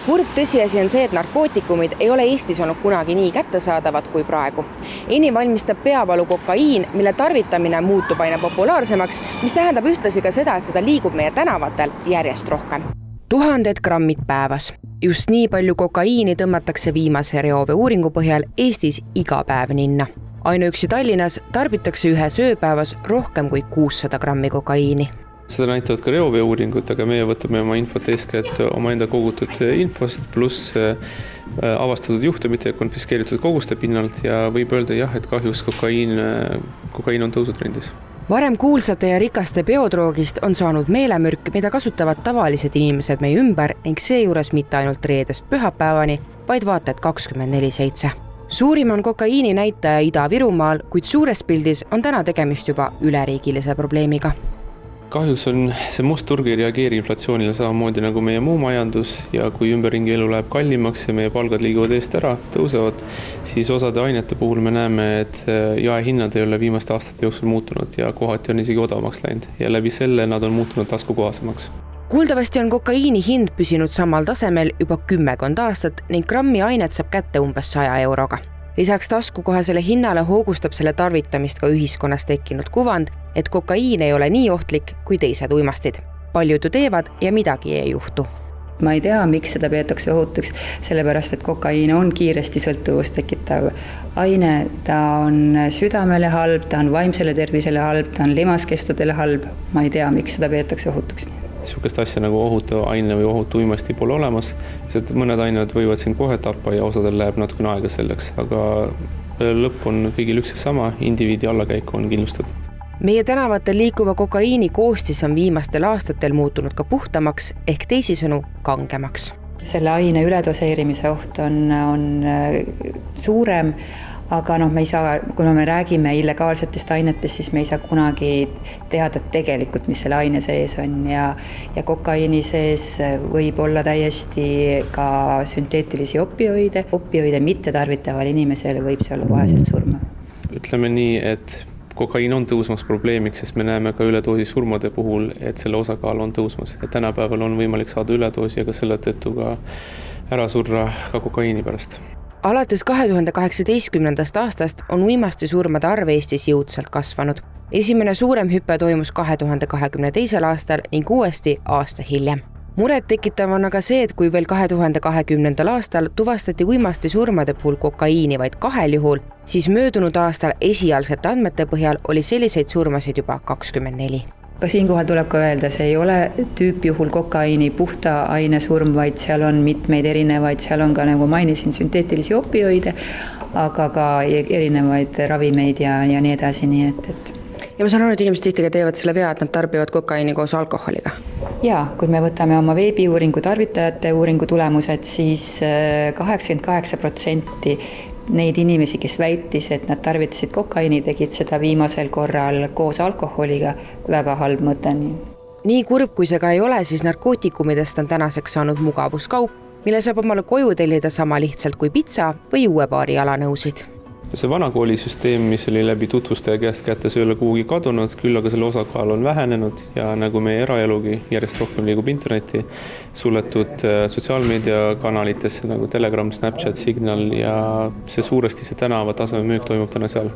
Kurb tõsiasi on see, et narkootikumid ei ole Eestis olnud kunagi nii kättesaadavad kui praegu. Enim valmistab peavalu kokaiin, mille tarvitamine muutub aina populaarsemaks, mis tähendab ühtlasi ka seda, et seda liigub meie tänavatel järjest rohkem. 1000 grammid päevas. Just nii palju kokaiini tõmmatakse viimase reove uuringu põhjal Eestis iga päev ninna. Ainuüksi Tallinnas tarbitakse ühes ööpäevas rohkem kui 600 grammi kokaiini. Seda näitavad ka reovee uuringud, aga meie võtame oma infot eeskätt omaenda kogutud infost pluss avastatud juhtumite ja konfiskeeritud koguste pinnalt ja võib öelda jah, et kahjuks kokaiin on tõusutrendis. Varem kuulsate ja rikaste biodroogist on saanud meelemürk, mida kasutavad tavalised inimesed meie ümber ning seejuures mitte ainult reedest pühapäevani, vaid vaata et 24/7. Suurim on kokaiini näitaja Ida-Virumaal, kuid suures pildis on täna tegemist juba üleriigilise probleemiga. Kahjuks on see must turg ei reageeri inflatsioonile samamoodi nagu meie muu majandus ja kui ümberringi elu läheb kallimaks ja meie palgad liiguvad eest ära, tõusevad, siis osade ainete puhul me näeme, et jaehinnad ei ole viimaste aastate jooksul muutunud ja kohati on isegi odavamaks läinud ja läbi selle nad on muutunud taskukohasemaks. Kuuldavasti on kokaiini hind püsinud samal tasemel juba 10 aastat ning grammi ainet saab kätte umbes 100 euroga. Lisaks taskukohasele hinnale hoogustab selle tarvitamist ka ühiskonnas tekkinud kuvand, et kokaiin ei ole nii ohtlik kui teised uimastid. Paljud ju teevad ja midagi ei juhtu. Ma ei tea, miks seda peetakse ohutuks, sellepärast, et kokaiin on kiiresti sõltuvust tekitav aine. Ta on südamele halb, ta on vaimsele tervisele halb, ta on limaskestudele halb. Ma ei tea, miks seda peetakse ohutuks. Sihukest asja nagu ohutu aine või ohutu uimasti pole olemas, sest mõned ained võivad sind kohe tappa ja osadel läheb natukene aega selleks, aga lõpp on kõigil üks ja sama, indiviidi allakäik on kindlustatud. Meie tänavatel liikuva kokaiini koostis on viimastel aastatel muutunud ka puhtamaks ehk teisisõnu kangemaks. Selle aine üledoseerimise oht on suurem, aga me ei saa, kuna me räägime illegaalsetest ainetest, siis me ei saa kunagi teada tegelikult, mis selle aine sees on ja kokaiini sees võib olla täiesti ka sünteetilisi opioide mitte tarvitaval inimesel võib see olla koheselt surma. Ütleme nii, et kokaiin on tõusmas probleemiks, sest me näeme ka üledoosi surmade puhul, et selle osakaal on tõusmas. Et tänapäeval on võimalik saada üledoosi ja ka selle tõttu ka ära surra ka kokaiini pärast. Alates 2018. aastast on uimasti surmade arv Eestis jõudsalt kasvanud. Esimene suurem hüpe toimus 2022. aastal ning uuesti aasta hiljem. Muret tekitav on aga see, et kui veel 2020. aastal tuvastati uimasti surmade puhul kokaiini vaid 2 juhul, siis möödunud aastal esialgsete andmete põhjal oli selliseid surmasid juba 24. Ka siinkohal tuleb ka öelda, see ei ole tüüpjuhul kokaiini puhta aine surm, vaid seal on mitmeid erinevaid, seal on ka, nagu mainisin, sünteetilisi opioide, aga ka erinevaid ravimeid ja nii edasi, nii et. Ja ma saan aru, et inimesed tihti teevad selle vea, et nad tarbivad kokaiini koos alkoholiga. Jaa, kui me võtame oma veebiuuringu tarvitajate uuringu tulemused, siis 88% neid inimesi, kes väitis, et nad tarvitasid kokaiini, tegid seda viimasel korral koos alkoholiga, väga halb mõte. Nii kurb kui see ka ei ole, siis narkootikumidest on tänaseks saanud mugavuskaup, mille saab omale koju tellida sama lihtsalt kui pitsa või uue paari jalanõusid. See vanakoolisüsteem, mis oli läbi tutvustaja käest kätte, see ei ole kuhugi kadunud, küll aga selle osakaal on vähenenud ja nagu meie eraelugi järjest rohkem liigub interneti, suletud sotsiaalmeediakanalitesse nagu Telegram, Snapchat, Signal ja see suuresti see tänava taseme müük toimub täna seal.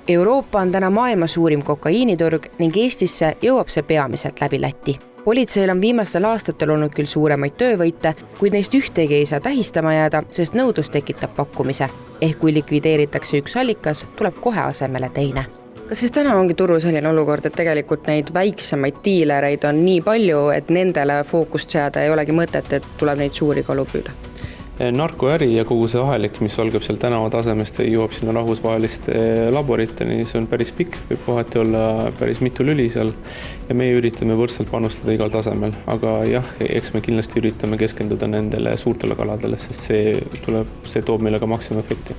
Euroopa on täna maailma suurim kokaiiniturg ning Eestisse jõuab see peamiselt läbi Läti. Politseil on viimastel aastatel olnud küll suuremaid töövõite, kuid neist ühtegi ei saa tähistama jääda, sest nõudlus tekitab pakkumise. Ehk kui likvideeritakse üks allikas, tuleb kohe asemele teine. Kas siis täna ongi turul selline olukord, et tegelikult neid väiksemaid diilereid on nii palju, et nendele fookust seada ei olegi mõtet, et tuleb neid suuri kalu püüda? Narkoäri ja kogu see ahelik, mis algab seal tänava tasemest ja jõuab sinna rahvusvaheliste laboriteni, see on päris pikk, võib kohati olla päris mitu lüli seal ja meie üritame võrdselt panustada igal tasemel, aga jah, eks me kindlasti üritame keskenduda nendele suurtele kaladele, sest see toob meile ka maksimumefekti.